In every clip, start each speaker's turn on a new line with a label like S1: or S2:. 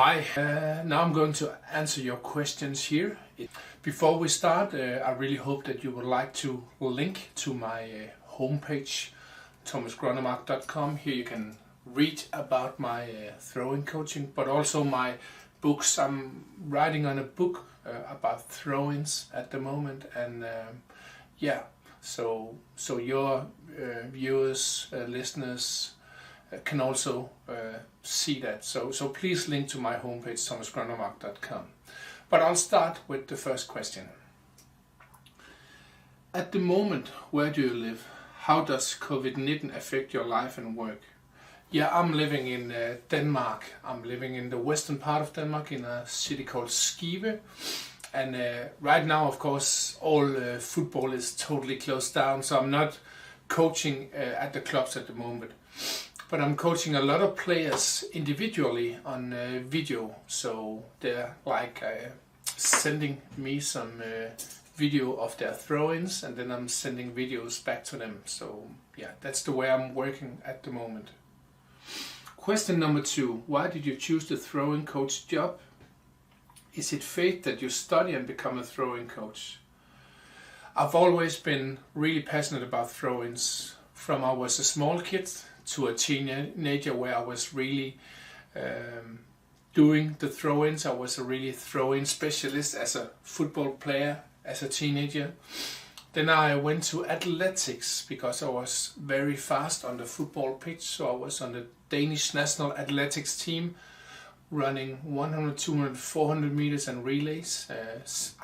S1: Hi, now I'm going to answer your questions here. Before we start, I really hope that you would like to link to my homepage, Gronnemark.com. Here you can read about my throwing coaching, but also my books. I'm writing on a book about throw-ins at the moment, and so your viewers, listeners can also see that. So please link to my homepage, Gronnemark.com. But I'll start with the first question. At the moment, where do you live? How does COVID-19 affect your life and work? Yeah, I'm living in Denmark. I'm living in the western part of Denmark in a city called Skive. And right now, of course, all football is totally closed down, so I'm not coaching at the clubs at the moment. But I'm coaching a lot of players individually on video, so they're like sending me some video of their throw-ins, and then I'm sending videos back to them. So yeah, that's the way I'm working at the moment. Question number 2. Why did you choose the throwing coach job? Is it fate that you study and become a throwing coach? I've always been really passionate about throw-ins. From I was a small kid to a teenager where I was really doing the throw-ins. I was a really throw-in specialist as a football player as a teenager. Then I went to athletics because I was very fast on the football pitch. So I was on the Danish national athletics team running 100, 200, 400 meters and relays.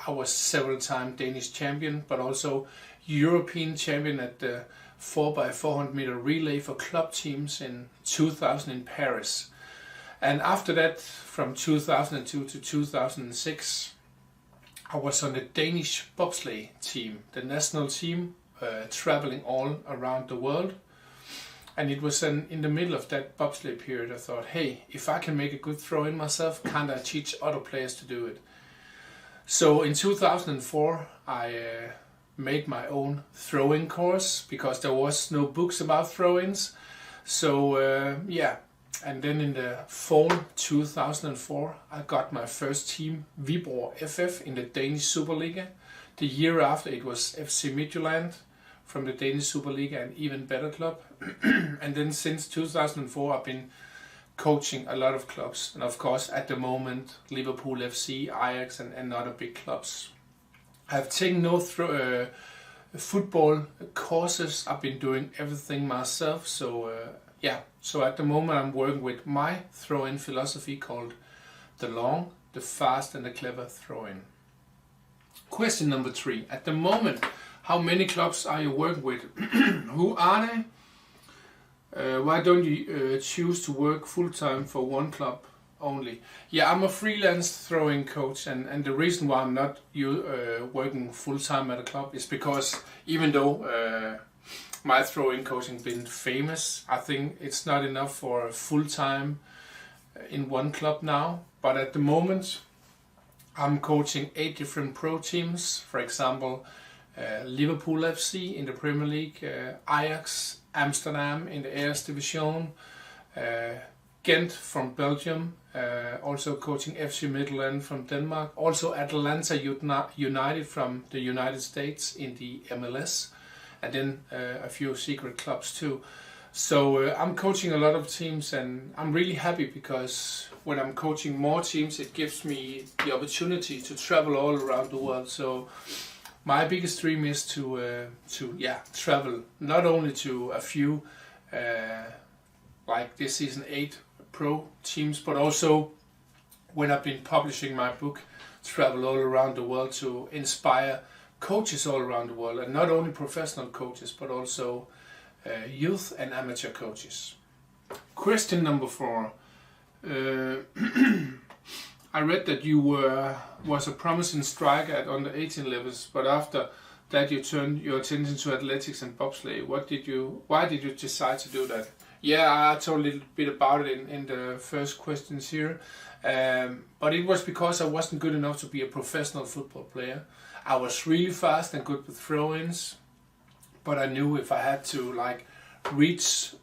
S1: I was several time Danish champion, but also European champion at the 4x400 meter relay for club teams in 2000 in Paris. And after that, from 2002 to 2006, I was on the Danish bobsleigh team, the national team, traveling all around the world. And it was in the middle of that bobsleigh period, I thought, hey, if I can make a good throw in myself, can't I teach other players to do it? So in 2004, I made my own throwing course because there was no books about throw-ins. So and then in the fall 2004, I got my first team, Viborg FF, in the Danish Superliga. The year after, it was FC Midtjylland from the Danish Superliga, an even better club. And then since 2004, I've been coaching a lot of clubs. And of course, at the moment, Liverpool FC, Ajax, and other big clubs. I've taken no football courses. I've been doing everything myself. So at the moment I'm working with my throw-in philosophy called the long, the fast and the clever throw-in. Question number 3. At the moment, how many clubs are you working with? Who are they? Why don't you choose to work full-time for one club only? Yeah, I'm a freelance throwing coach, and the reason why I'm not working full-time at a club is because even though my throwing coaching been famous, I think it's not enough for full-time in one club now. But at the moment, I'm coaching 8 different pro teams. For example, Liverpool FC in the Premier League, Ajax Amsterdam in the Eredivisie, Ghent from Belgium, also coaching FC Midtjylland from Denmark, also Atlanta United from the United States in the MLS, and then a few secret clubs too. So I'm coaching a lot of teams, and I'm really happy because when I'm coaching more teams, it gives me the opportunity to travel all around the world. So my biggest dream is to travel not only to a few like this season 8 pro teams, but also when I've been publishing my book, travel all around the world to inspire coaches all around the world, and not only professional coaches but also youth and amateur coaches. Question number 4. I read that you was a promising striker at under 18 levels, but after that you turned your attention to athletics and bobsleigh. Why did you decide to do that? Yeah, I told a little bit about it in the first questions here, but it was because I wasn't good enough to be a professional football player. I was really fast and good with throw-ins, but I knew if I had to reach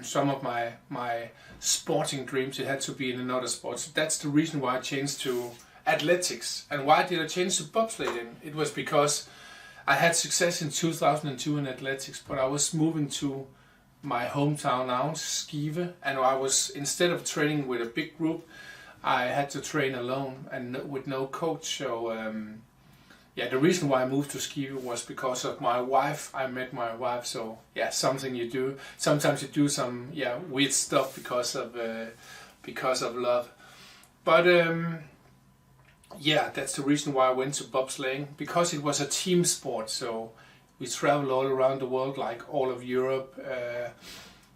S1: some of my sporting dreams, it had to be in another sport. So that's the reason why I changed to athletics. And why did I change to bobsleigh then? It was because I had success in 2002 in athletics, but I was moving to my hometown now, Skive, and I was, instead of training with a big group, I had to train alone and with no coach. So yeah, the reason why I moved to Skive was because of my wife. I met my wife, so yeah, something you do. Sometimes you do some weird stuff because of love. But yeah, that's the reason why I went to bobsleighing, because it was a team sport. So we traveled all around the world, like all of Europe,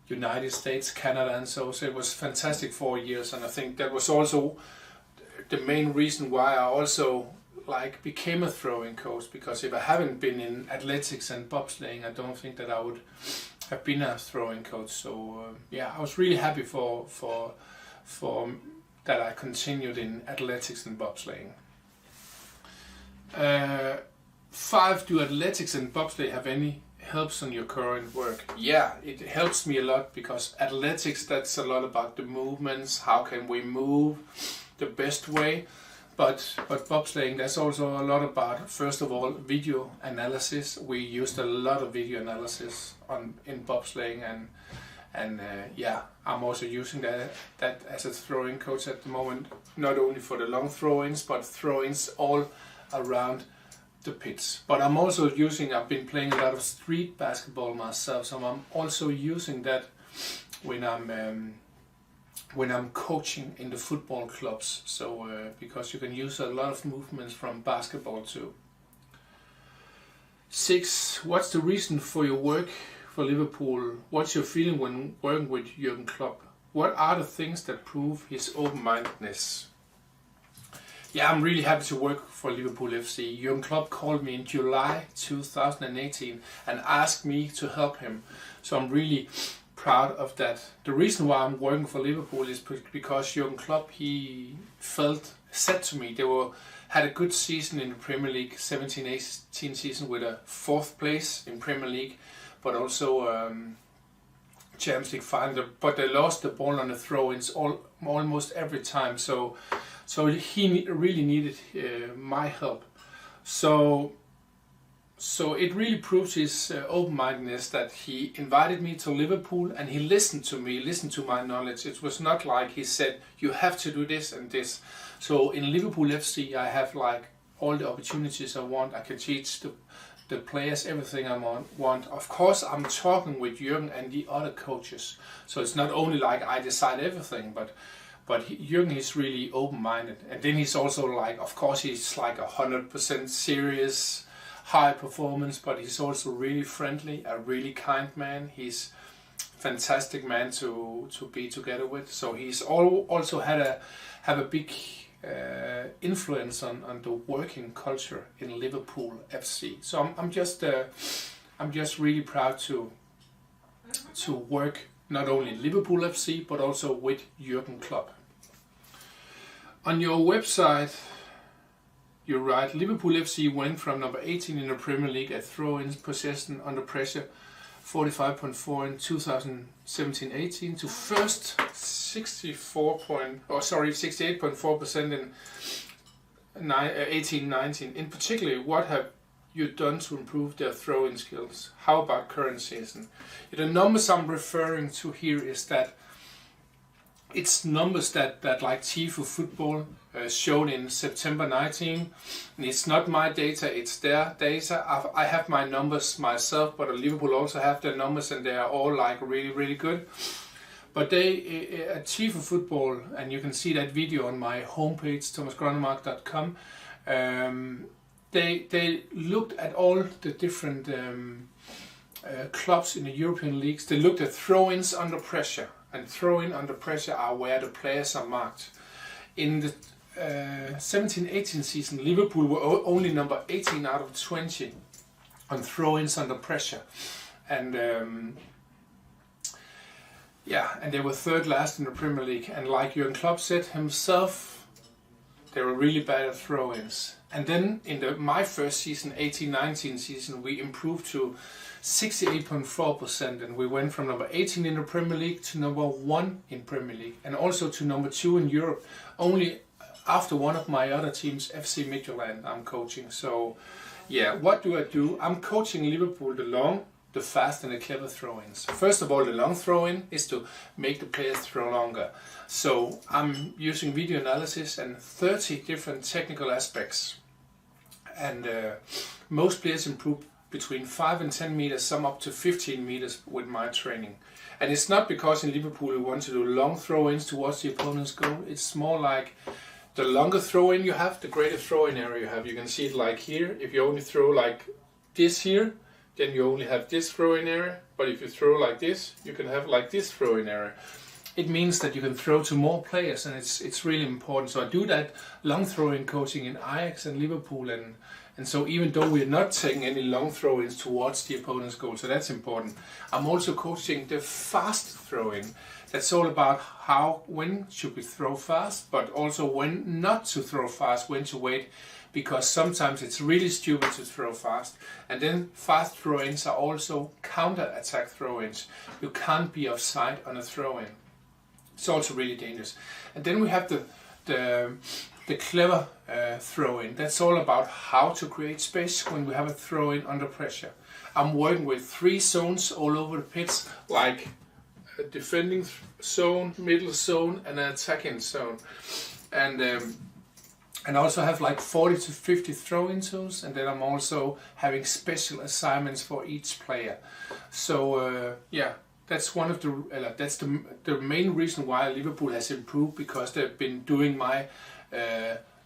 S1: United States, Canada, and so it was fantastic 4 years. And I think that was also the main reason why I also became a throwing coach, because if I haven't been in athletics and bobsleighing, I don't think that I would have been a throwing coach. So yeah, I was really happy for that I continued in athletics and bobsleighing. 5, do athletics and bobsleigh have any helps on your current work? Yeah, it helps me a lot, because athletics, that's a lot about the movements, how can we move the best way. But bobsleighing, that's also a lot about, first of all, video analysis. We used a lot of video analysis in bobsleighing, and yeah, I'm also using that as a throwing coach at the moment, not only for the long throw-ins, but throw-ins all around the pitch. But I'm also I've been playing a lot of street basketball myself, so I'm also using that when I'm coaching in the football clubs. So because you can use a lot of movements from basketball too. 6, what's the reason for your work for Liverpool? What's your feeling when working with Jürgen Klopp? What are the things that prove his open-mindedness? Yeah, I'm really happy to work for Liverpool FC. Jürgen Klopp called me in July 2018 and asked me to help him. So I'm really proud of that. The reason why I'm working for Liverpool is because Jürgen Klopp, he said to me, they had a good season in the Premier League, 17-18 season with a 4th place in Premier League, but also Champions League final. But they lost the ball on the throw-ins almost every time. So he really needed my help. So it really proves his open-mindedness that he invited me to Liverpool and he listened to me, listened to my knowledge. It was not like he said, you have to do this and this. So in Liverpool FC, I have all the opportunities I want. I can teach the players everything I want. Of course, I'm talking with Jürgen and the other coaches. So it's not only I decide everything, but Jürgen is really open-minded. And then he's also of course, he's 100% serious, high performance, but he's also really friendly, a really kind man. He's fantastic man to be together with. So he's also have a big influence on the working culture in Liverpool FC. So I'm just really proud to work not only in Liverpool FC but also with Jürgen Klopp. On your website, you write, Liverpool FC went from number 18 in the Premier League at throw-ins possession under pressure, 45.4 in 2017-18 to first 68.4% in 18-19. In particular, what have you done to improve their throw-in skills? How about current season? The numbers I'm referring to here is that it's numbers that like Tifo Football showed in September 19, and it's not my data, it's their data. I have my numbers myself, but Liverpool also have their numbers, and they are all really, really good. But they at Tifo Football, and you can see that video on my homepage, thomasgronnemark.com. They looked at all the different clubs in the European leagues. They looked at throw-ins under pressure. And throw-in under pressure are where the players are marked. In the 17-18 season, Liverpool were only number 18 out of 20 on throw-ins under pressure. And and they were 3rd last in the Premier League. And like Jürgen Klopp said himself, They were really bad at throw-ins. And then in my first season, 18-19 season, we improved to 68.4%, and we went from number 18 in the Premier League to number 1 in Premier League, and also to number 2 in Europe, only after one of my other teams, FC Midtjylland, I'm coaching. So yeah, what do? I'm coaching Liverpool the long, the fast and the clever throw-ins. First of all, the long throw-in is to make the players throw longer. So I'm using video analysis and 30 different technical aspects. And most players improve between 5 and 10 meters, some up to 15 meters with my training. And it's not because in Liverpool we want to do long throw-ins towards the opponent's goal. It's more like the longer throw-in you have, the greater throw-in area you have. You can see it like here. If you only throw like this here, then you only have this throw-in area. But if you throw like this, you can have like this throw-in area. It means that you can throw to more players, and it's really important. So I do that long throwing coaching in Ajax and Liverpool, and so even though we're not taking any long throw-ins towards the opponent's goal, so that's important. I'm also coaching the fast throwing. That's all about when should we throw fast, but also when not to throw fast, when to wait, because sometimes it's really stupid to throw fast. And then fast throw-ins are also counter-attack throw-ins. You can't be offside on a throw-in. It's also really dangerous. And then we have the clever throw-in. That's all about how to create space when we have a throw-in under pressure. I'm working with 3 zones all over the pitch, like a defending zone, middle zone, and an attacking zone. And I also have like 40 to 50 throw-in zones, and then I'm also having special assignments for each player. So yeah. That's one of the main reason why Liverpool has improved, because they've been doing my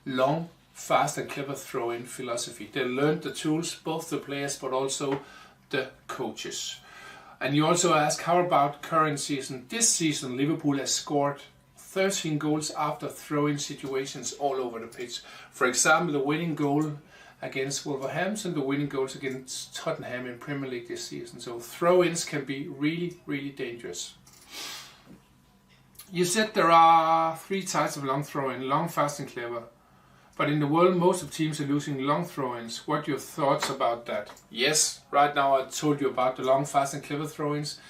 S1: long, fast and clever throw-in philosophy. They learned the tools, both the players but also the coaches. And you also ask, how about current season? This season Liverpool has scored 13 goals after throw-in situations all over the pitch. For example, the winning goal against Wolverhampton, the winning goals against Tottenham in Premier League this season. So throw-ins can be really, really dangerous. You said there are 3 types of long throw-in, long, fast and clever. But in the world, most of teams are losing long throw-ins. What are your thoughts about that? Yes, right now I told you about the long, fast and clever throw-ins.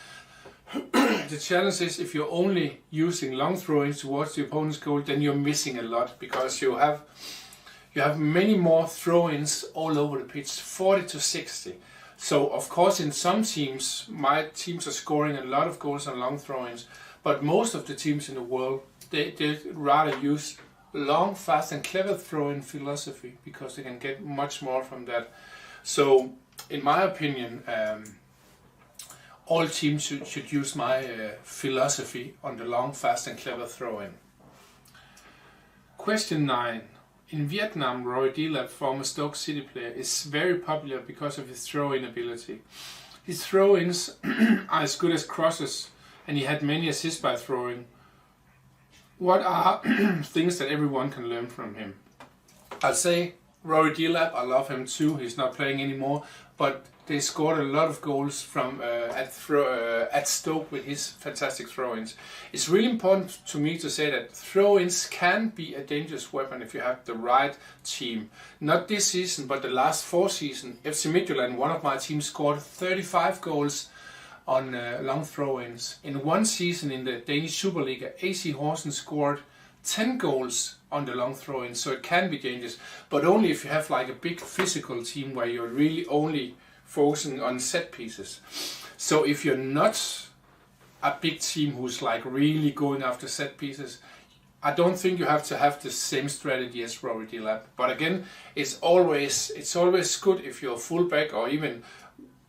S1: The challenge is, if you're only using long throw-ins towards the opponent's goal, then you're missing a lot, because you have many more throw-ins all over the pitch, 40 to 60. So of course in some teams, my teams are scoring a lot of goals on long throw-ins, but most of the teams in the world, they rather use long, fast and clever throw-in philosophy, because they can get much more from that. So in my opinion, all teams should use my philosophy on the long, fast and clever throw-in. Question 9. In Vietnam, Robertson, former Stoke City player, is very popular because of his throw-in ability. His throw-ins are as good as crosses, and he had many assists by throwing. What are things that everyone can learn from him? I'll say Robertson, I love him too. He's not playing anymore, but they scored a lot of goals from at Stoke with his fantastic throw-ins. It's really important to me to say that throw-ins can be a dangerous weapon if you have the right team. Not this season, but the last 4 seasons. FC Midtjylland, one of my teams, scored 35 goals on long throw-ins. In one season in the Danish Superliga, AC Horsens scored 10 goals on the long throw-ins, so it can be dangerous, but only if you have like a big physical team where you're really only focusing on set pieces. So if you're not a big team who's like really going after set pieces, I don't think you have to have the same strategy as Robertson. But again, it's always good if you're a fullback, or even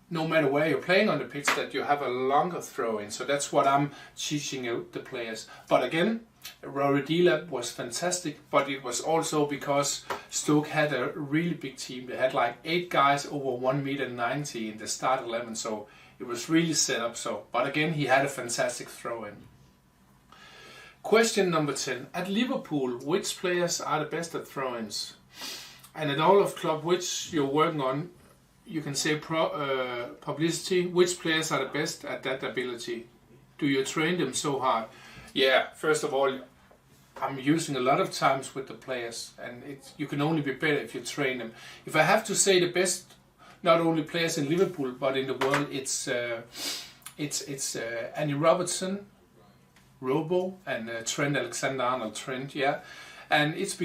S1: no matter where you're playing on the pitch, that you have a longer throw-in. So that's what I'm teaching the players. But again, Robertson was fantastic, but it was also because Stoke had a really big team. They had like 8 guys over 1.90 meters in the start 11, so it was really set up. So, but again, he had a fantastic throw-in. Question number 10. At Liverpool, which players are the best at throw-ins? And at all of club which you're working on, you can say publicity. Which players are the best at that ability? Do you train them so hard? Yeah, first of all, I'm using a lot of times with the players, and you can only be better if you train them. If I have to say the best, not only players in Liverpool but in the world, it's Andy Robertson, Robo, and Trent Alexander-Arnold. Trent, yeah, and it's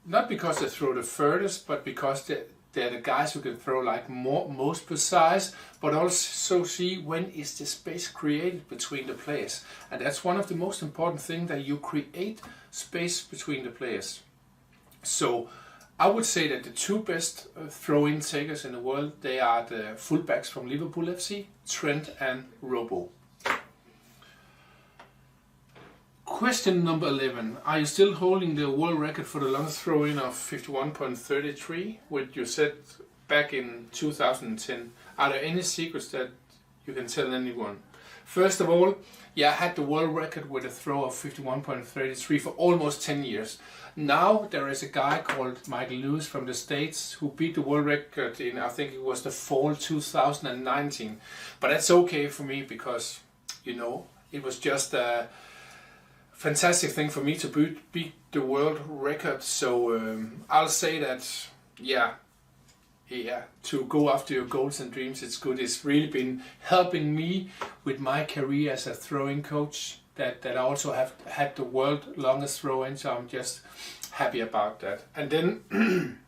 S1: not because they throw the furthest, but because they're the guys who can throw like most precise, but also see when is the space created between the players. And that's one of the most important things, that you create space between the players. So I would say that the two best throw-in takers in the world, they are the fullbacks from Liverpool FC, Trent and Robo. Question number 11. Are you still holding the world record for the longest throw-in of 51.33, which you set back in 2010? Are there any secrets that you can tell anyone? First of all, yeah, I had the world record with a throw of 51.33 for almost 10 years. Now there is a guy called Michael Lewis from the States who beat the world record in, I think it was the fall 2019. But that's okay for me because, it was just a fantastic thing for me to beat the world record. So I'll say that, yeah, to go after your goals and dreams, it's good. It's really been helping me with my career as a throwing coach, that I also have had the world longest throw-in, so I'm just happy about that. And then,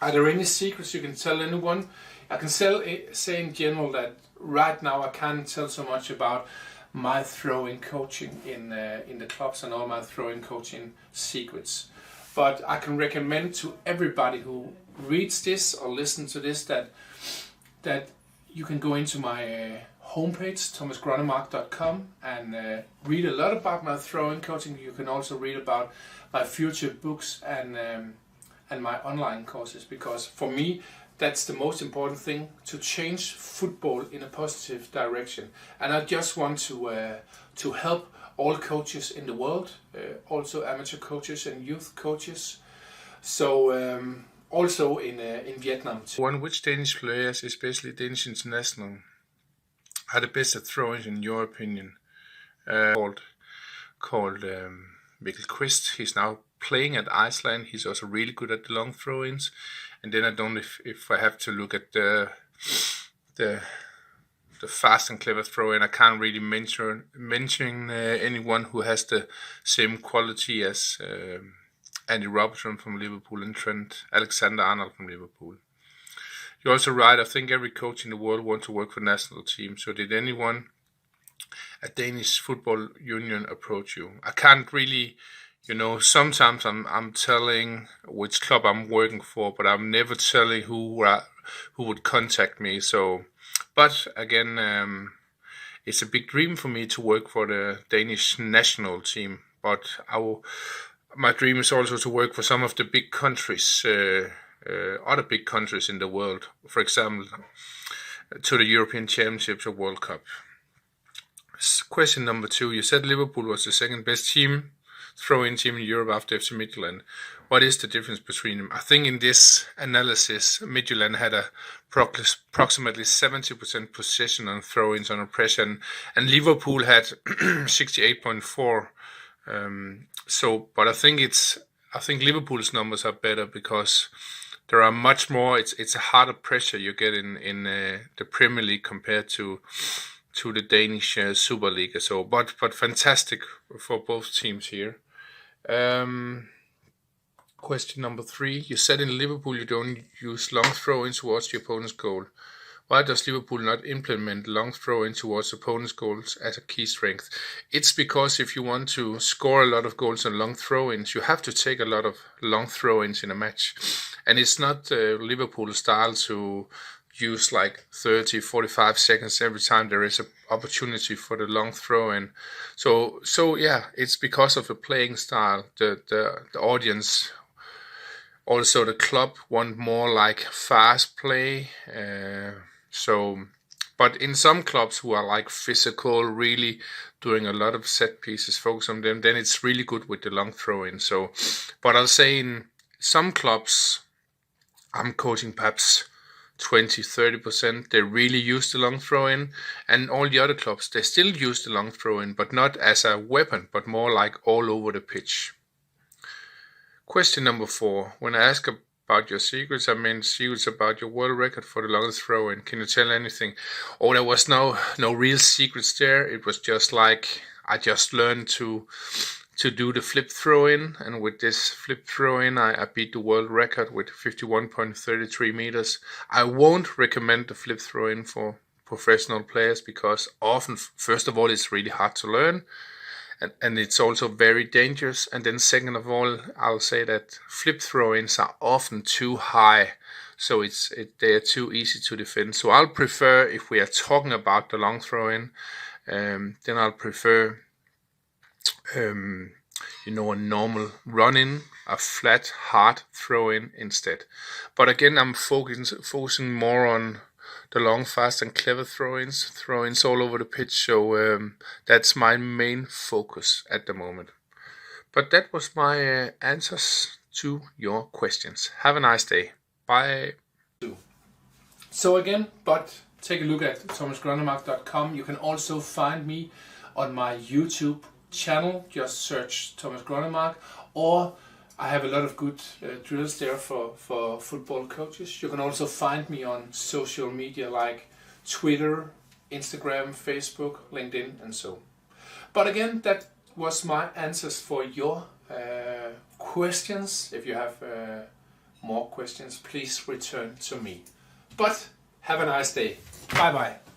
S1: are there any secrets you can tell anyone? I can say in general that right now I can't tell so much about my throwing coaching in the clubs and all my throwing coaching secrets. But I can recommend to everybody who reads this or listens to this that you can go into my homepage, thomasgronnemark.com, and read a lot about my throwing coaching. You can also read about my future books and my online courses, because for me that's the most important thing, to change football in a positive direction. And I just want to help all coaches in the world, also amateur coaches and youth coaches. So also in Vietnam too. Which Danish players, especially Danish international, are the best at throwing in your opinion? Called Mikkel Quist. He's now playing at Iceland. He's also really good at the long throw-ins. And then I don't know if I have to look at the fast and clever throw-in. I can't really mention anyone who has the same quality as Andy Robertson from Liverpool and Trent Alexander-Arnold from Liverpool. You're also right. I think every coach in the world wants to work for national team. So did anyone at Danish Football Union approach you? I can't really. Sometimes I'm telling which club I'm working for, but I'm never telling who would contact me. So, but again, it's a big dream for me to work for the Danish national team. But my dream is also to work for some of the big countries, other big countries in the world. For example, to the European Championships or World Cup. Question number 2. You said Liverpool was the second best throw-in team in Europe after FC Midtjylland. What is the difference between them? I think in this analysis, Midtjylland had approximately 70% possession on throw-ins under pressure, and Liverpool had 68.4. But I think Liverpool's numbers are better because there are much more. It's a harder pressure you get in the Premier League compared to the Danish Super League. So, but fantastic for both teams here. Question number 3. You said in Liverpool you don't use long throw-ins towards the opponent's goal. Why does Liverpool not implement long throw-in towards opponent's goals as a key strength? It's because if you want to score a lot of goals on long throw-ins, you have to take a lot of long throw-ins in a match. And it's not Liverpool style to use like 30, 45 seconds every time there is an opportunity for the long throw-in. So yeah, it's because of the playing style. The audience, also the club, want more like fast play. But in some clubs who are like physical, really doing a lot of set pieces, focus on them, then it's really good with the long throw-in. But I'll say in some clubs, I'm coaching perhaps 20-30%, they really use the long throw-in, and all the other clubs, they still use the long throw-in, but not as a weapon, but more like all over the pitch. Question number 4. When I ask about your secrets, I mean secrets about your world record for the longest throw-in. Can you tell anything? Oh, there was no real secrets there. It was just like I just learned to do the flip throw-in, and with this flip throw-in I beat the world record with 51.33 meters. I won't recommend the flip throw-in for professional players because often, first of all, it's really hard to learn, and it's also very dangerous, and then second of all, I'll say that flip throw-ins are often too high, so they are too easy to defend. So I'll prefer, if we are talking about the long throw-in, then I'll prefer a normal run-in, a flat, hard throw-in instead. But again, I'm focusing more on the long, fast, and clever throw-ins all over the pitch. So that's my main focus at the moment. But that was my answers to your questions. Have a nice day. Bye. So again, take a look at thomasgronnemark.com. You can also find me on my YouTube channel. Just search Thomas Gronnemark, or I have a lot of good drills there for football coaches. You can also find me on social media like Twitter, Instagram, Facebook, LinkedIn, and so. But again, that was my answers for your questions. If you have more questions, please return to me. But have a nice day. Bye bye.